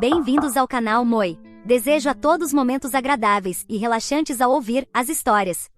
Bem-vindos ao canal Moi. Desejo a todos momentos agradáveis e relaxantes ao ouvir as histórias.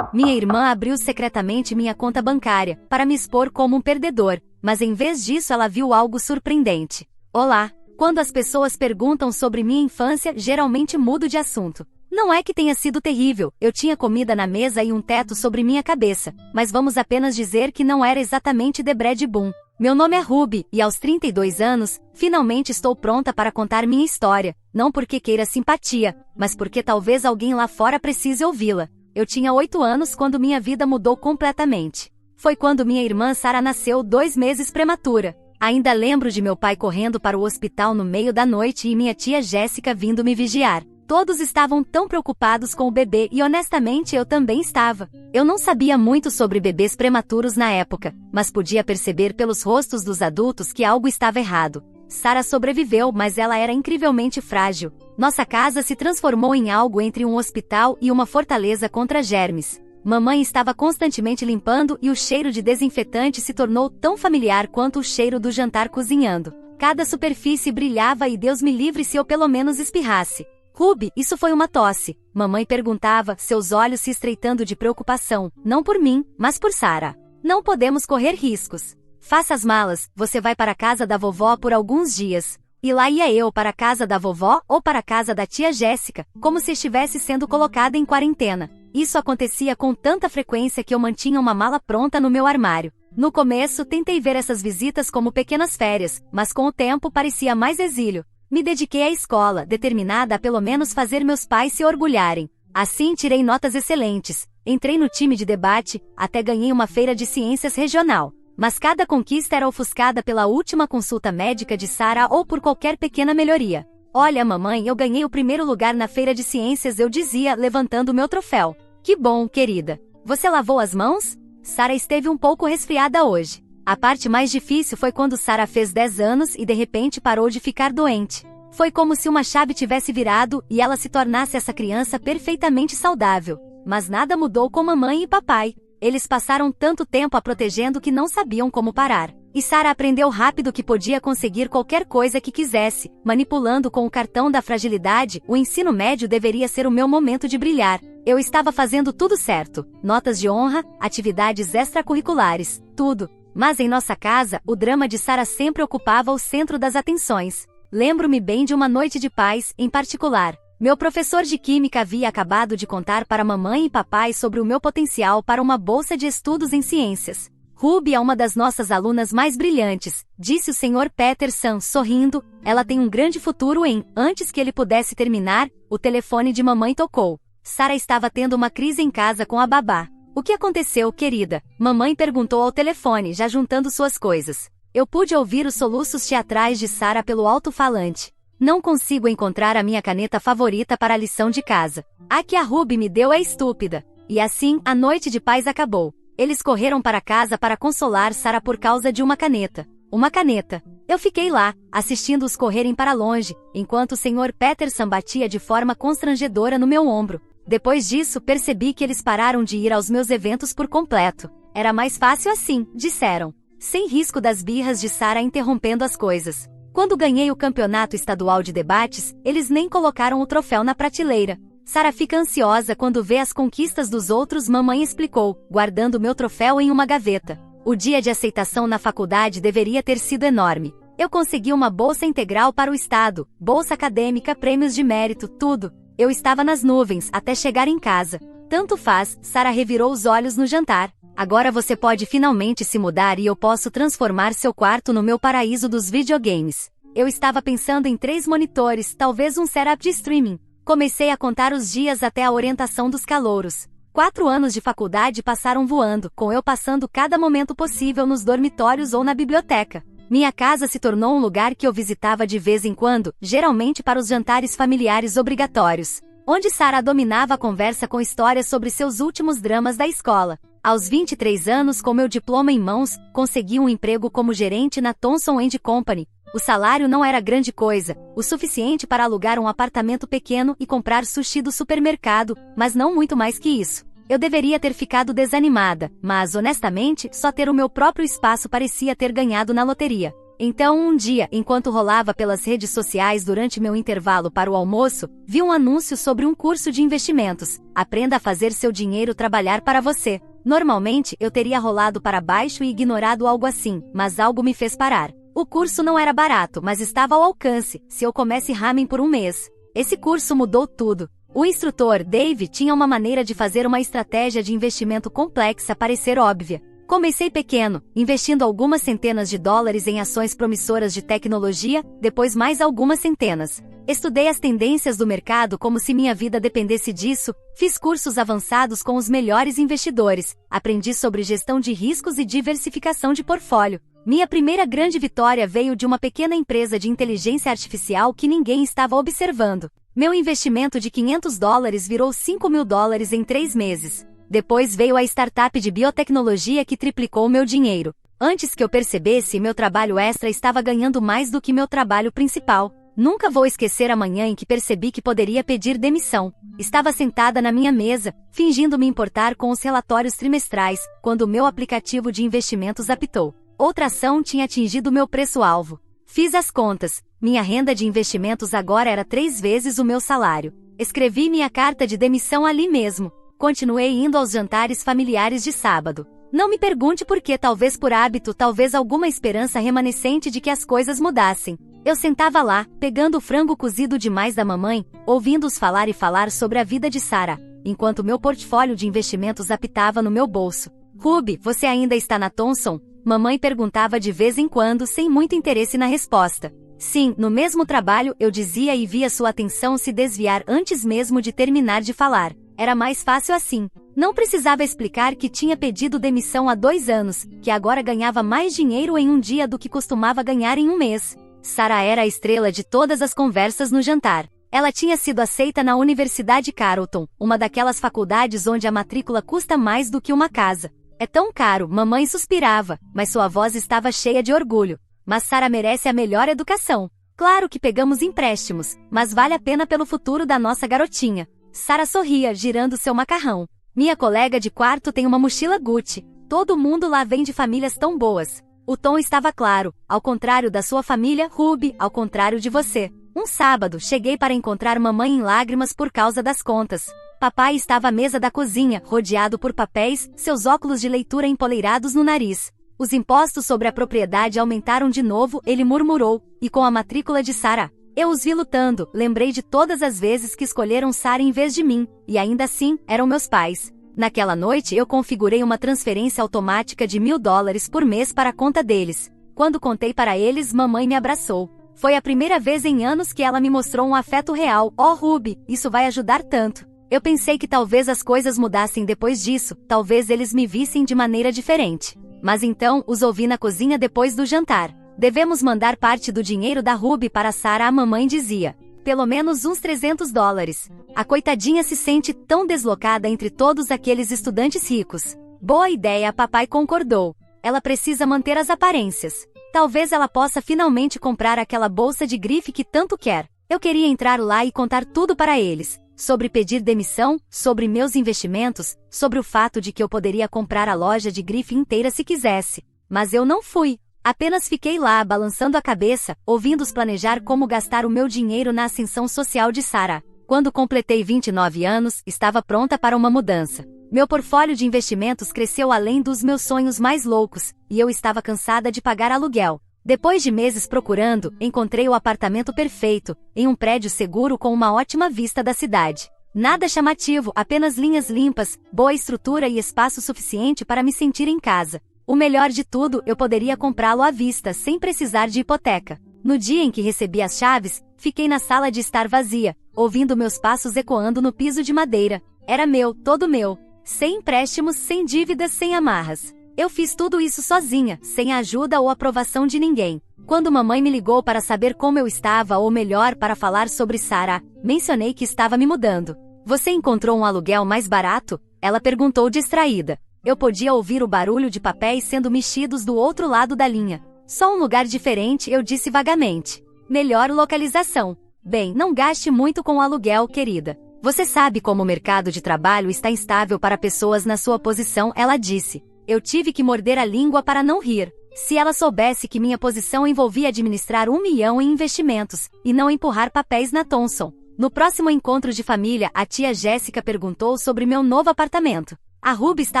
Minha irmã abriu secretamente minha conta bancária, para me expor como um perdedor, mas em vez disso ela viu algo surpreendente. Olá! Quando as pessoas perguntam sobre minha infância, geralmente mudo de assunto. Não é que tenha sido terrível, eu tinha comida na mesa e um teto sobre minha cabeça, mas vamos apenas dizer que não era exatamente Debré Boom. Meu nome é Ruby, e aos 32 anos, finalmente estou pronta para contar minha história, não porque queira simpatia, mas porque talvez alguém lá fora precise ouvi-la. Eu tinha 8 anos quando minha vida mudou completamente. Foi quando minha irmã Sarah nasceu 2 meses prematura. Ainda lembro de meu pai correndo para o hospital no meio da noite e minha tia Jéssica vindo me vigiar. Todos estavam tão preocupados com o bebê e honestamente eu também estava. Eu não sabia muito sobre bebês prematuros na época, mas podia perceber pelos rostos dos adultos que algo estava errado. Sarah sobreviveu, mas ela era incrivelmente frágil. Nossa casa se transformou em algo entre um hospital e uma fortaleza contra germes. Mamãe estava constantemente limpando e o cheiro de desinfetante se tornou tão familiar quanto o cheiro do jantar cozinhando. Cada superfície brilhava e Deus me livre se eu pelo menos espirrasse. Ruby, isso foi uma tosse. Mamãe perguntava, seus olhos se estreitando de preocupação, não por mim, mas por Sarah. Não podemos correr riscos. Faça as malas, você vai para a casa da vovó por alguns dias. E lá ia eu para a casa da vovó ou para a casa da tia Jéssica, como se estivesse sendo colocada em quarentena. Isso acontecia com tanta frequência que eu mantinha uma mala pronta no meu armário. No começo, tentei ver essas visitas como pequenas férias, mas com o tempo parecia mais exílio. Me dediquei à escola, determinada a pelo menos fazer meus pais se orgulharem. Assim tirei notas excelentes, entrei no time de debate, até ganhei uma feira de ciências regional. Mas cada conquista era ofuscada pela última consulta médica de Sarah ou por qualquer pequena melhoria. Olha, mamãe, eu ganhei o primeiro lugar na feira de ciências, eu dizia, levantando meu troféu. Que bom, querida. Você lavou as mãos? Sarah esteve um pouco resfriada hoje. A parte mais difícil foi quando Sarah fez 10 anos e de repente parou de ficar doente. Foi como se uma chave tivesse virado e ela se tornasse essa criança perfeitamente saudável. Mas nada mudou com mamãe e papai. Eles passaram tanto tempo a protegendo que não sabiam como parar. E Sarah aprendeu rápido que podia conseguir qualquer coisa que quisesse, manipulando com o cartão da fragilidade. O ensino médio deveria ser o meu momento de brilhar. Eu estava fazendo tudo certo. Notas de honra, atividades extracurriculares, tudo. Mas em nossa casa, o drama de Sarah sempre ocupava o centro das atenções. Lembro-me bem de uma noite de paz, em particular. Meu professor de química havia acabado de contar para mamãe e papai sobre o meu potencial para uma bolsa de estudos em ciências. Ruby é uma das nossas alunas mais brilhantes, disse o Sr. Peterson, sorrindo. Ela tem um grande futuro em... Antes que ele pudesse terminar, o telefone de mamãe tocou. Sarah estava tendo uma crise em casa com a babá. O que aconteceu, querida? Mamãe perguntou ao telefone, já juntando suas coisas. Eu pude ouvir os soluços teatrais de Sarah pelo alto-falante. Não consigo encontrar a minha caneta favorita para a lição de casa. A que a Ruby me deu é estúpida. E assim, a noite de paz acabou. Eles correram para casa para consolar Sarah por causa de uma caneta. Uma caneta. Eu fiquei lá, assistindo-os correrem para longe, enquanto o Sr. Peterson batia de forma constrangedora no meu ombro. Depois disso, percebi que eles pararam de ir aos meus eventos por completo. Era mais fácil assim, disseram. Sem risco das birras de Sarah interrompendo as coisas. Quando ganhei o campeonato estadual de debates, eles nem colocaram o troféu na prateleira. Sarah fica ansiosa quando vê as conquistas dos outros, mamãe explicou, guardando meu troféu em uma gaveta. O dia de aceitação na faculdade deveria ter sido enorme. Eu consegui uma bolsa integral para o estado, bolsa acadêmica, prêmios de mérito, tudo. Eu estava nas nuvens até chegar em casa. Tanto faz, Sarah revirou os olhos no jantar. Agora você pode finalmente se mudar e eu posso transformar seu quarto no meu paraíso dos videogames. Eu estava pensando em 3 monitores, talvez um setup de streaming. Comecei a contar os dias até a orientação dos calouros. 4 anos de faculdade passaram voando, com eu passando cada momento possível nos dormitórios ou na biblioteca. Minha casa se tornou um lugar que eu visitava de vez em quando, geralmente para os jantares familiares obrigatórios, onde Sarah dominava a conversa com histórias sobre seus últimos dramas da escola. Aos 23 anos, com meu diploma em mãos, consegui um emprego como gerente na Thomson & Company. O salário não era grande coisa, o suficiente para alugar um apartamento pequeno e comprar sushi do supermercado, mas não muito mais que isso. Eu deveria ter ficado desanimada, mas honestamente, só ter o meu próprio espaço parecia ter ganhado na loteria. Então um dia, enquanto rolava pelas redes sociais durante meu intervalo para o almoço, vi um anúncio sobre um curso de investimentos. Aprenda a fazer seu dinheiro trabalhar para você. Normalmente, eu teria rolado para baixo e ignorado algo assim, mas algo me fez parar. O curso não era barato, mas estava ao alcance, se eu comesse ramen por um mês. Esse curso mudou tudo. O instrutor, Dave, tinha uma maneira de fazer uma estratégia de investimento complexa parecer óbvia. Comecei pequeno, investindo algumas centenas de dólares em ações promissoras de tecnologia, depois mais algumas centenas. Estudei as tendências do mercado como se minha vida dependesse disso, fiz cursos avançados com os melhores investidores, aprendi sobre gestão de riscos e diversificação de portfólio. Minha primeira grande vitória veio de uma pequena empresa de inteligência artificial que ninguém estava observando. Meu investimento de $500 virou $5.000 em 3 meses. Depois veio a startup de biotecnologia que triplicou meu dinheiro. Antes que eu percebesse, meu trabalho extra estava ganhando mais do que meu trabalho principal. Nunca vou esquecer a manhã em que percebi que poderia pedir demissão. Estava sentada na minha mesa, fingindo me importar com os relatórios trimestrais, quando o meu aplicativo de investimentos apitou. Outra ação tinha atingido meu preço-alvo. Fiz as contas. Minha renda de investimentos agora era 3 vezes o meu salário. Escrevi minha carta de demissão ali mesmo. Continuei indo aos jantares familiares de sábado. Não me pergunte por que, talvez por hábito, talvez alguma esperança remanescente de que as coisas mudassem. Eu sentava lá, pegando o frango cozido demais da mamãe, ouvindo-os falar e falar sobre a vida de Sarah, enquanto meu portfólio de investimentos apitava no meu bolso. Ruby, você ainda está na Thomson? Mamãe perguntava de vez em quando, sem muito interesse na resposta. Sim, no mesmo trabalho, eu dizia e via sua atenção se desviar antes mesmo de terminar de falar. Era mais fácil assim. Não precisava explicar que tinha pedido demissão há 2 anos, que agora ganhava mais dinheiro em um dia do que costumava ganhar em um mês. Sarah era a estrela de todas as conversas no jantar. Ela tinha sido aceita na Universidade Carleton, uma daquelas faculdades onde a matrícula custa mais do que uma casa. É tão caro, mamãe suspirava, mas sua voz estava cheia de orgulho. Mas Sarah merece a melhor educação. Claro que pegamos empréstimos, mas vale a pena pelo futuro da nossa garotinha. Sarah sorria, girando seu macarrão. Minha colega de quarto tem uma mochila Gucci. Todo mundo lá vem de famílias tão boas. O tom estava claro, ao contrário da sua família, Ruby, ao contrário de você. Um sábado, cheguei para encontrar mamãe em lágrimas por causa das contas. Papai estava à mesa da cozinha, rodeado por papéis, seus óculos de leitura empoleirados no nariz. Os impostos sobre a propriedade aumentaram de novo, ele murmurou, e com a matrícula de Sarah. Eu os vi lutando, lembrei de todas as vezes que escolheram Sarah em vez de mim, e ainda assim, eram meus pais. Naquela noite eu configurei uma transferência automática de $1.000 por mês para a conta deles. Quando contei para eles, mamãe me abraçou. Foi a primeira vez em anos que ela me mostrou um afeto real. Oh Ruby, isso vai ajudar tanto. Eu pensei que talvez as coisas mudassem depois disso, talvez eles me vissem de maneira diferente. Mas então, os ouvi na cozinha depois do jantar. Devemos mandar parte do dinheiro da Ruby para Sarah, a mamãe dizia. Pelo menos uns $300. A coitadinha se sente tão deslocada entre todos aqueles estudantes ricos. Boa ideia, papai concordou. Ela precisa manter as aparências. Talvez ela possa finalmente comprar aquela bolsa de grife que tanto quer. Eu queria entrar lá e contar tudo para eles. Sobre pedir demissão, sobre meus investimentos, sobre o fato de que eu poderia comprar a loja de grife inteira se quisesse. Mas eu não fui. Apenas fiquei lá, balançando a cabeça, ouvindo-os planejar como gastar o meu dinheiro na ascensão social de Sarah. Quando completei 29 anos, estava pronta para uma mudança. Meu portfólio de investimentos cresceu além dos meus sonhos mais loucos, e eu estava cansada de pagar aluguel. Depois de meses procurando, encontrei o apartamento perfeito, em um prédio seguro com uma ótima vista da cidade. Nada chamativo, apenas linhas limpas, boa estrutura e espaço suficiente para me sentir em casa. O melhor de tudo, eu poderia comprá-lo à vista, sem precisar de hipoteca. No dia em que recebi as chaves, fiquei na sala de estar vazia, ouvindo meus passos ecoando no piso de madeira. Era meu, todo meu. Sem empréstimos, sem dívidas, sem amarras. Eu fiz tudo isso sozinha, sem a ajuda ou aprovação de ninguém. Quando mamãe me ligou para saber como eu estava ou melhor para falar sobre Sarah, mencionei que estava me mudando. Você encontrou um aluguel mais barato? Ela perguntou distraída. Eu podia ouvir o barulho de papéis sendo mexidos do outro lado da linha. Só um lugar diferente, eu disse vagamente. Melhor localização. Bem, não gaste muito com o aluguel, querida. Você sabe como o mercado de trabalho está instável para pessoas na sua posição, ela disse. Eu tive que morder a língua para não rir. Se ela soubesse que minha posição envolvia administrar 1 milhão em investimentos, e não empurrar papéis na Thomson. No próximo encontro de família, a tia Jéssica perguntou sobre meu novo apartamento. A Ruby está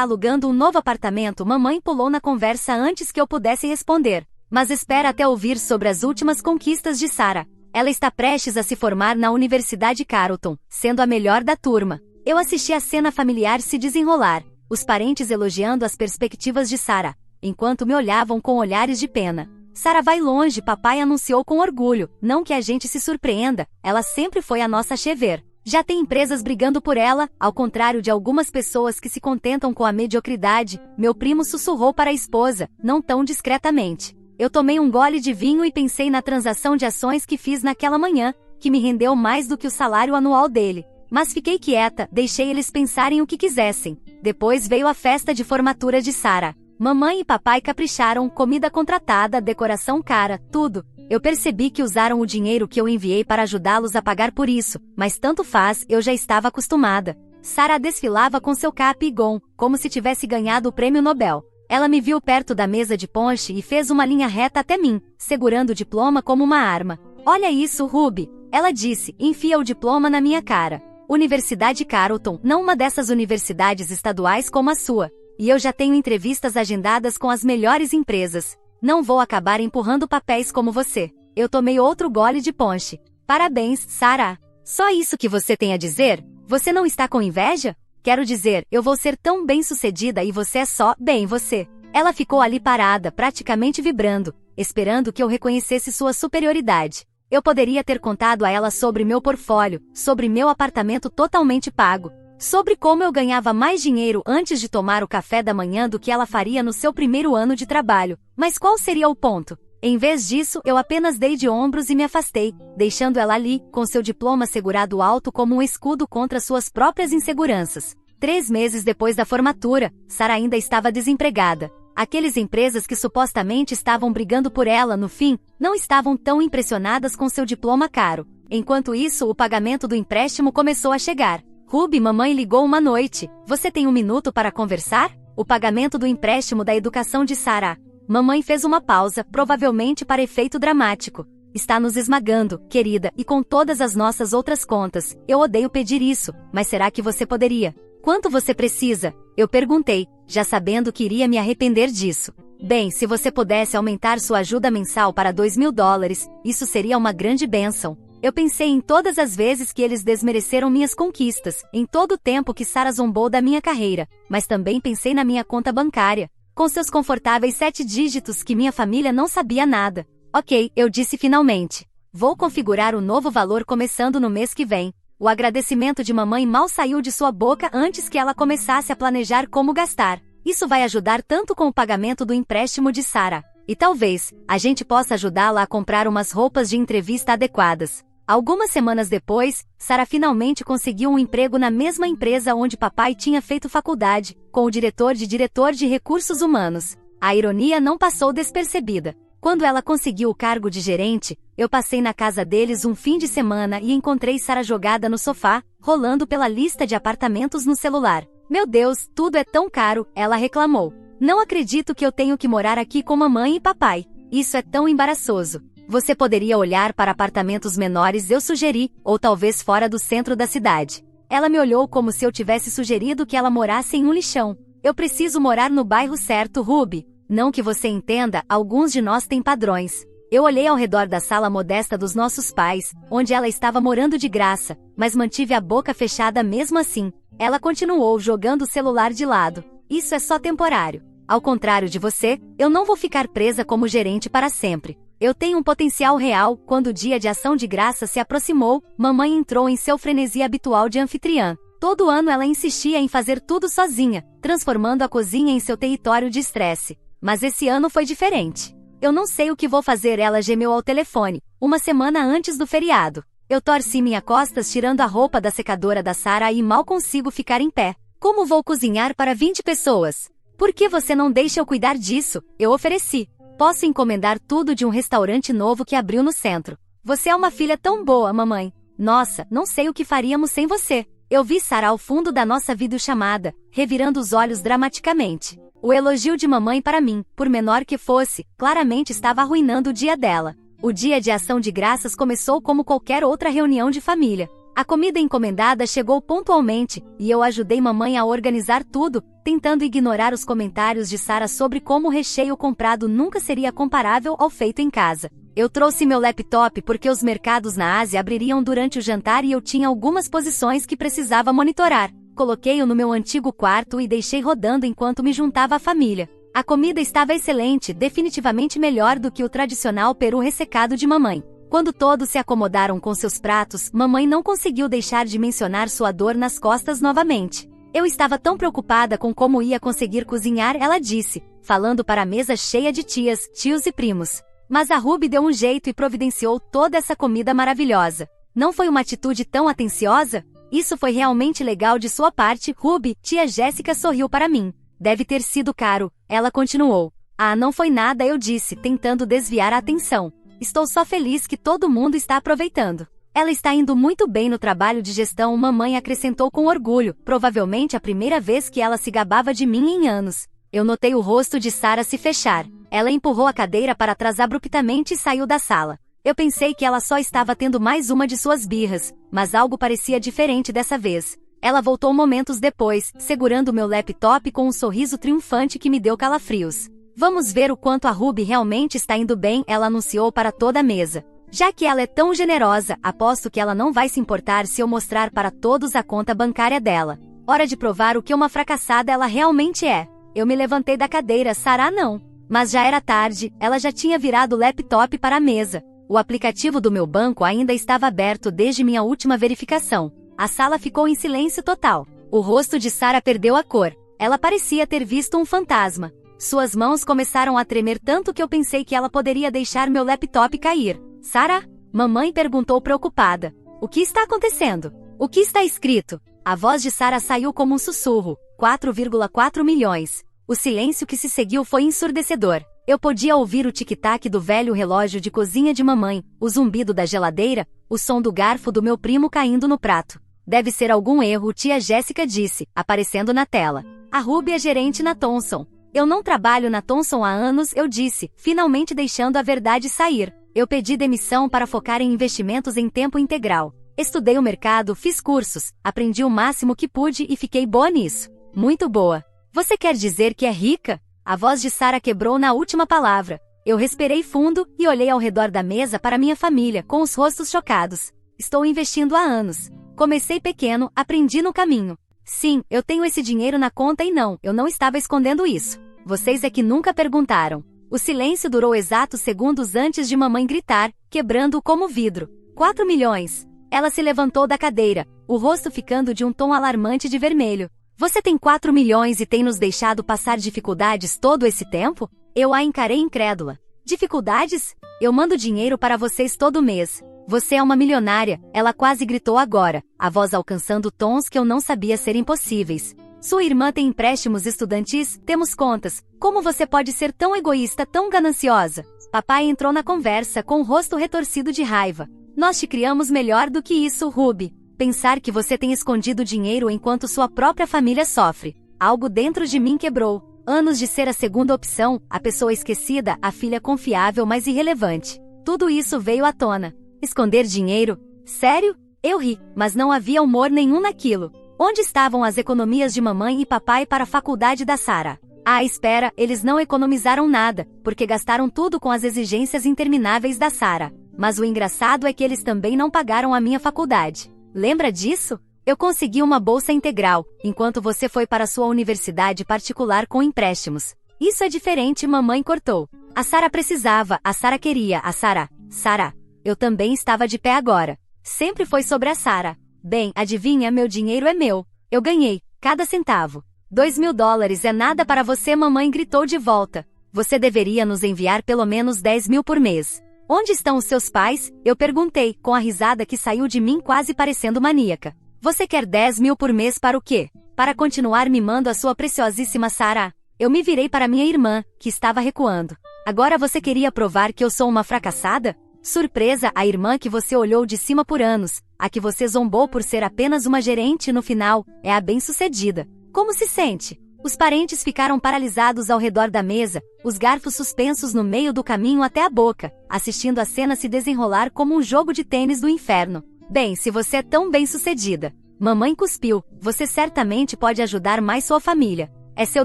alugando um novo apartamento. Mamãe pulou na conversa antes que eu pudesse responder. Mas espera até ouvir sobre as últimas conquistas de Sarah. Ela está prestes a se formar na Universidade Carleton, sendo a melhor da turma. Eu assisti a cena familiar se desenrolar, os parentes elogiando as perspectivas de Sarah, enquanto me olhavam com olhares de pena. Sarah vai longe, papai anunciou com orgulho. Não que a gente se surpreenda, ela sempre foi a nossa chever. Já tem empresas brigando por ela, ao contrário de algumas pessoas que se contentam com a mediocridade, meu primo sussurrou para a esposa, não tão discretamente. Eu tomei um gole de vinho e pensei na transação de ações que fiz naquela manhã, que me rendeu mais do que o salário anual dele. Mas fiquei quieta, deixei eles pensarem o que quisessem. Depois veio a festa de formatura de Sarah. Mamãe e papai capricharam, comida contratada, decoração cara, tudo. Eu percebi que usaram o dinheiro que eu enviei para ajudá-los a pagar por isso, mas tanto faz, eu já estava acostumada. Sarah desfilava com seu cap e gon, como se tivesse ganhado o prêmio Nobel. Ela me viu perto da mesa de ponche e fez uma linha reta até mim, segurando o diploma como uma arma. Olha isso, Ruby, ela disse, enfia o diploma na minha cara. Universidade Carleton, não uma dessas universidades estaduais como a sua. E eu já tenho entrevistas agendadas com as melhores empresas. Não vou acabar empurrando papéis como você. Eu tomei outro gole de ponche. Parabéns, Sarah. Só isso que você tem a dizer? Você não está com inveja? Quero dizer, eu vou ser tão bem-sucedida e você é só, bem, você. Ela ficou ali parada, praticamente vibrando, esperando que eu reconhecesse sua superioridade. Eu poderia ter contado a ela sobre meu portfólio, sobre meu apartamento totalmente pago, sobre como eu ganhava mais dinheiro antes de tomar o café da manhã do que ela faria no seu primeiro ano de trabalho. Mas qual seria o ponto? Em vez disso, eu apenas dei de ombros e me afastei, deixando ela ali, com seu diploma segurado alto como um escudo contra suas próprias inseguranças. 3 meses depois da formatura, Sarah ainda estava desempregada. Aquelas empresas que supostamente estavam brigando por ela no fim, não estavam tão impressionadas com seu diploma caro. Enquanto isso, o pagamento do empréstimo começou a chegar. Ruby, mamãe ligou uma noite. Você tem um minuto para conversar? O pagamento do empréstimo da educação de Sarah. Mamãe fez uma pausa, provavelmente para efeito dramático. Está nos esmagando, querida, e com todas as nossas outras contas. Eu odeio pedir isso, mas será que você poderia? Quanto você precisa? Eu perguntei, já sabendo que iria me arrepender disso. Bem, se você pudesse aumentar sua ajuda mensal para $2.000, isso seria uma grande bênção. Eu pensei em todas as vezes que eles desmereceram minhas conquistas, em todo o tempo que Sarah zombou da minha carreira, mas também pensei na minha conta bancária, com seus confortáveis 7 dígitos que minha família não sabia nada. Ok, eu disse finalmente. Vou configurar o novo valor começando no mês que vem. O agradecimento de mamãe mal saiu de sua boca antes que ela começasse a planejar como gastar. Isso vai ajudar tanto com o pagamento do empréstimo de Sarah. E talvez, a gente possa ajudá-la a comprar umas roupas de entrevista adequadas. Algumas semanas depois, Sarah finalmente conseguiu um emprego na mesma empresa onde papai tinha feito faculdade, com o diretor de recursos humanos. A ironia não passou despercebida. Quando ela conseguiu o cargo de gerente, eu passei na casa deles um fim de semana e encontrei Sarah jogada no sofá, rolando pela lista de apartamentos no celular. Meu Deus, tudo é tão caro, ela reclamou. Não acredito que eu tenho que morar aqui com mamãe e papai. Isso é tão embaraçoso. Você poderia olhar para apartamentos menores, eu sugeri, ou talvez fora do centro da cidade. Ela me olhou como se eu tivesse sugerido que ela morasse em um lixão. Eu preciso morar no bairro certo, Ruby. Não que você entenda, alguns de nós têm padrões. Eu olhei ao redor da sala modesta dos nossos pais, onde ela estava morando de graça, mas mantive a boca fechada mesmo assim. Ela continuou jogando o celular de lado. Isso é só temporário. Ao contrário de você, eu não vou ficar presa como gerente para sempre. Eu tenho um potencial real. Quando o dia de ação de graça se aproximou, mamãe entrou em seu frenesi habitual de anfitriã. Todo ano ela insistia em fazer tudo sozinha, transformando a cozinha em seu território de estresse. Mas esse ano foi diferente. Eu não sei o que vou fazer, ela gemeu ao telefone, uma semana antes do feriado. Eu torci minhas costas tirando a roupa da secadora da Sarah e mal consigo ficar em pé. Como vou cozinhar para 20 pessoas? Por que você não deixa eu cuidar disso? Eu ofereci. Posso encomendar tudo de um restaurante novo que abriu no centro. Você é uma filha tão boa, mamãe. Nossa, não sei o que faríamos sem você. Eu vi Sarah ao fundo da nossa videochamada, revirando os olhos dramaticamente. O elogio de mamãe para mim, por menor que fosse, claramente estava arruinando o dia dela. O dia de ação de graças começou como qualquer outra reunião de família. A comida encomendada chegou pontualmente, e eu ajudei mamãe a organizar tudo, tentando ignorar os comentários de Sara sobre como o recheio comprado nunca seria comparável ao feito em casa. Eu trouxe meu laptop porque os mercados na Ásia abririam durante o jantar e eu tinha algumas posições que precisava monitorar. Coloquei-o no meu antigo quarto e deixei rodando enquanto me juntava à família. A comida estava excelente, definitivamente melhor do que o tradicional peru ressecado de mamãe. Quando todos se acomodaram com seus pratos, mamãe não conseguiu deixar de mencionar sua dor nas costas novamente. Eu estava tão preocupada com como ia conseguir cozinhar, ela disse, falando para a mesa cheia de tias, tios e primos. Mas a Ruby deu um jeito e providenciou toda essa comida maravilhosa. Não foi uma atitude tão atenciosa? Isso foi realmente legal de sua parte, Ruby. Tia Jéssica sorriu para mim. Deve ter sido caro, ela continuou. Ah, não foi nada, eu disse, tentando desviar a atenção. Estou só feliz que todo mundo está aproveitando. Ela está indo muito bem no trabalho de gestão, mamãe acrescentou com orgulho, provavelmente a primeira vez que ela se gabava de mim em anos. Eu notei o rosto de Sara se fechar. Ela empurrou a cadeira para trás abruptamente e saiu da sala. Eu pensei que ela só estava tendo mais uma de suas birras, mas algo parecia diferente dessa vez. Ela voltou momentos depois, segurando meu laptop com um sorriso triunfante que me deu calafrios. Vamos ver o quanto a Ruby realmente está indo bem, ela anunciou para toda a mesa. Já que ela é tão generosa, aposto que ela não vai se importar se eu mostrar para todos a conta bancária dela. Hora de provar o que uma fracassada ela realmente é. Eu me levantei da cadeira, Sara não. Mas já era tarde, ela já tinha virado o laptop para a mesa. O aplicativo do meu banco ainda estava aberto desde minha última verificação. A sala ficou em silêncio total. O rosto de Sara perdeu a cor. Ela parecia ter visto um fantasma. Suas mãos começaram a tremer tanto que eu pensei que ela poderia deixar meu laptop cair. Sara? Mamãe perguntou preocupada. O que está acontecendo? O que está escrito? A voz de Sara saiu como um sussurro. 4,4 milhões. O silêncio que se seguiu foi ensurdecedor. Eu podia ouvir o tic-tac do velho relógio de cozinha de mamãe, o zumbido da geladeira, o som do garfo do meu primo caindo no prato. Deve ser algum erro, tia Jéssica disse, aparecendo na tela. A Ruby é gerente na Thomson. Eu não trabalho na Thomson há anos, eu disse, finalmente deixando a verdade sair. Eu pedi demissão para focar em investimentos em tempo integral. Estudei o mercado, fiz cursos, aprendi o máximo que pude e fiquei boa nisso. Muito boa. Você quer dizer que é rica? A voz de Sara quebrou na última palavra. Eu respirei fundo e olhei ao redor da mesa para minha família, com os rostos chocados. Estou investindo há anos. Comecei pequeno, aprendi no caminho. Sim, eu tenho esse dinheiro na conta e não, eu não estava escondendo isso. Vocês é que nunca perguntaram. O silêncio durou exatos segundos antes de mamãe gritar, quebrando-o como vidro. 4 milhões. Ela se levantou da cadeira, o rosto ficando de um tom alarmante de vermelho. Você tem 4 milhões e tem nos deixado passar dificuldades todo esse tempo? Eu a encarei incrédula. Dificuldades? Eu mando dinheiro para vocês todo mês. Você é uma milionária, ela quase gritou agora, a voz alcançando tons que eu não sabia serem possíveis. Sua irmã tem empréstimos estudantis, temos contas. Como você pode ser tão egoísta, tão gananciosa? Papai entrou na conversa com o rosto retorcido de raiva. Nós te criamos melhor do que isso, Ruby. Pensar que você tem escondido dinheiro enquanto sua própria família sofre. Algo dentro de mim quebrou. Anos de ser a segunda opção, a pessoa esquecida, a filha confiável mas irrelevante. Tudo isso veio à tona. Esconder dinheiro? Sério? Eu ri, mas não havia humor nenhum naquilo. Onde estavam as economias de mamãe e papai para a faculdade da Sara? Ah, espera, eles não economizaram nada, porque gastaram tudo com as exigências intermináveis da Sara. Mas o engraçado é que eles também não pagaram a minha faculdade. Lembra disso? Eu consegui uma bolsa integral, enquanto você foi para sua universidade particular com empréstimos. Isso é diferente, mamãe cortou. A Sara precisava, a Sara queria, a Sara. Sara, eu também estava de pé agora. Sempre foi sobre a Sara. Bem, adivinha, meu dinheiro é meu. Eu ganhei, cada centavo. $2.000 é nada para você, mamãe gritou de volta. Você deveria nos enviar pelo menos 10 mil por mês. Onde estão os seus pais? Eu perguntei, com a risada que saiu de mim quase parecendo maníaca. Você quer 10 mil por mês para o quê? Para continuar mimando a sua preciosíssima Sara? Eu me virei para minha irmã, que estava recuando. Agora você queria provar que eu sou uma fracassada? Surpresa, a irmã que você olhou de cima por anos, a que você zombou por ser apenas uma gerente no final, é a bem-sucedida. Como se sente? Os parentes ficaram paralisados ao redor da mesa, os garfos suspensos no meio do caminho até a boca, assistindo a cena se desenrolar como um jogo de tênis do inferno. Bem, se você é tão bem-sucedida. Mamãe cuspiu, você certamente pode ajudar mais sua família. É seu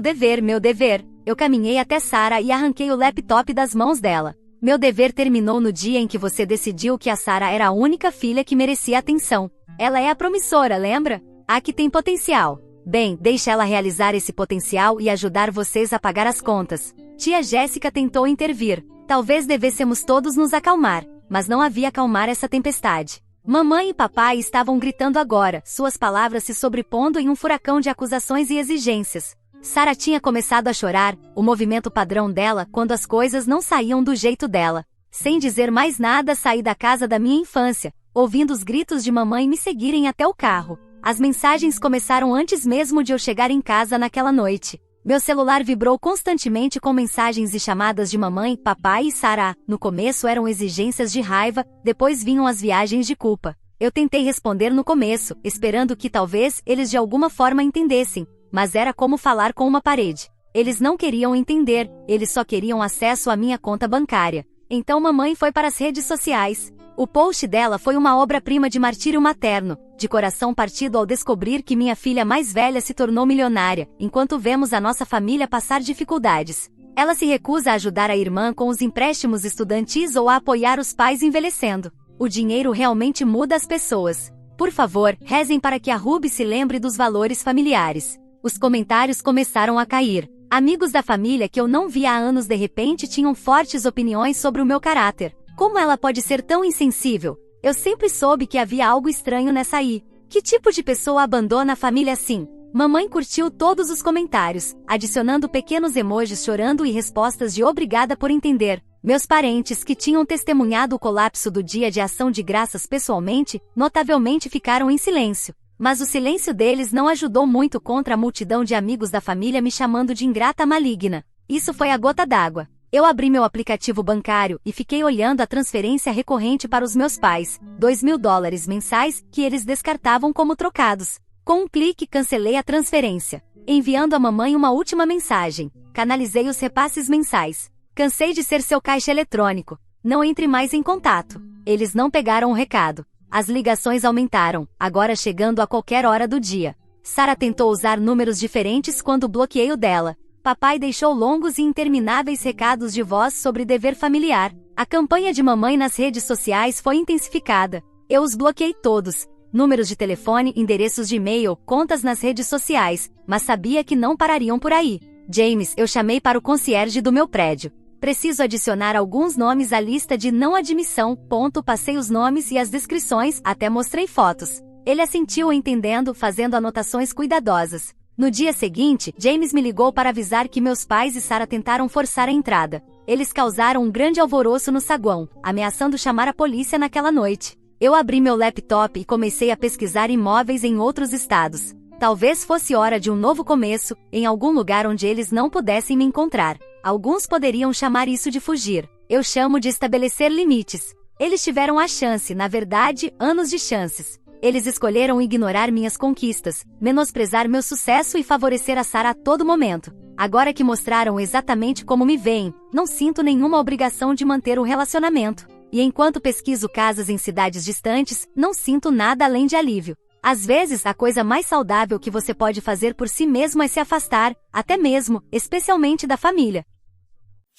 dever, meu dever. Eu caminhei até Sarah e arranquei o laptop das mãos dela. Meu dever terminou no dia em que você decidiu que a Sarah era a única filha que merecia atenção. Ela é a promissora, lembra? A que tem potencial. Bem, deixe ela realizar esse potencial e ajudar vocês a pagar as contas. Tia Jéssica tentou intervir. Talvez devêssemos todos nos acalmar, mas não havia acalmar essa tempestade. Mamãe e papai estavam gritando agora, suas palavras se sobrepondo em um furacão de acusações e exigências. Sarah tinha começado a chorar, o movimento padrão dela quando as coisas não saíam do jeito dela. Sem dizer mais nada, saí da casa da minha infância, ouvindo os gritos de mamãe me seguirem até o carro. As mensagens começaram antes mesmo de eu chegar em casa naquela noite. Meu celular vibrou constantemente com mensagens e chamadas de mamãe, papai e Sarah. No começo eram exigências de raiva, depois vinham as viagens de culpa. Eu tentei responder no começo, esperando que talvez eles de alguma forma entendessem, mas era como falar com uma parede. Eles não queriam entender, eles só queriam acesso à minha conta bancária. Então mamãe foi para as redes sociais. O post dela foi uma obra-prima de martírio materno, de coração partido ao descobrir que minha filha mais velha se tornou milionária, enquanto vemos a nossa família passar dificuldades. Ela se recusa a ajudar a irmã com os empréstimos estudantis ou a apoiar os pais envelhecendo. O dinheiro realmente muda as pessoas. Por favor, rezem para que a Ruby se lembre dos valores familiares. Os comentários começaram a cair. Amigos da família que eu não via há anos de repente tinham fortes opiniões sobre o meu caráter. Como ela pode ser tão insensível? Eu sempre soube que havia algo estranho nessa aí. Que tipo de pessoa abandona a família assim? Mamãe curtiu todos os comentários, adicionando pequenos emojis chorando e respostas de obrigada por entender. Meus parentes, que tinham testemunhado o colapso do dia de ação de graças pessoalmente, notavelmente ficaram em silêncio. Mas o silêncio deles não ajudou muito contra a multidão de amigos da família me chamando de ingrata maligna. Isso foi a gota d'água. Eu abri meu aplicativo bancário e fiquei olhando a transferência recorrente para os meus pais, $2.000 mensais, que eles descartavam como trocados. Com um clique cancelei a transferência, enviando à mamãe uma última mensagem. Canalizei os repasses mensais. Cansei de ser seu caixa eletrônico. Não entre mais em contato. Eles não pegaram o recado. As ligações aumentaram, agora chegando a qualquer hora do dia. Sarah tentou usar números diferentes quando bloqueei o dela. Papai deixou longos e intermináveis recados de voz sobre dever familiar. A campanha de mamãe nas redes sociais foi intensificada. Eu os bloqueei todos. Números de telefone, endereços de e-mail, contas nas redes sociais, mas sabia que não parariam por aí. James, eu chamei para o concierge do meu prédio. Preciso adicionar alguns nomes à lista de não admissão. Passei os nomes e as descrições, até mostrei fotos. Ele assentiu entendendo, fazendo anotações cuidadosas. No dia seguinte, James me ligou para avisar que meus pais e Sarah tentaram forçar a entrada. Eles causaram um grande alvoroço no saguão, ameaçando chamar a polícia naquela noite. Eu abri meu laptop e comecei a pesquisar imóveis em outros estados. Talvez fosse hora de um novo começo, em algum lugar onde eles não pudessem me encontrar. Alguns poderiam chamar isso de fugir. Eu chamo de estabelecer limites. Eles tiveram a chance, na verdade, anos de chances. Eles escolheram ignorar minhas conquistas, menosprezar meu sucesso e favorecer a Sarah a todo momento. Agora que mostraram exatamente como me veem, não sinto nenhuma obrigação de manter o relacionamento. E enquanto pesquiso casas em cidades distantes, não sinto nada além de alívio. Às vezes, a coisa mais saudável que você pode fazer por si mesmo é se afastar, até mesmo, especialmente da família.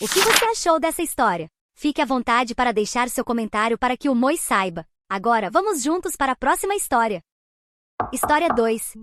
O que você achou dessa história? Fique à vontade para deixar seu comentário para que o Moi saiba. Agora, vamos juntos para a próxima história. História 2.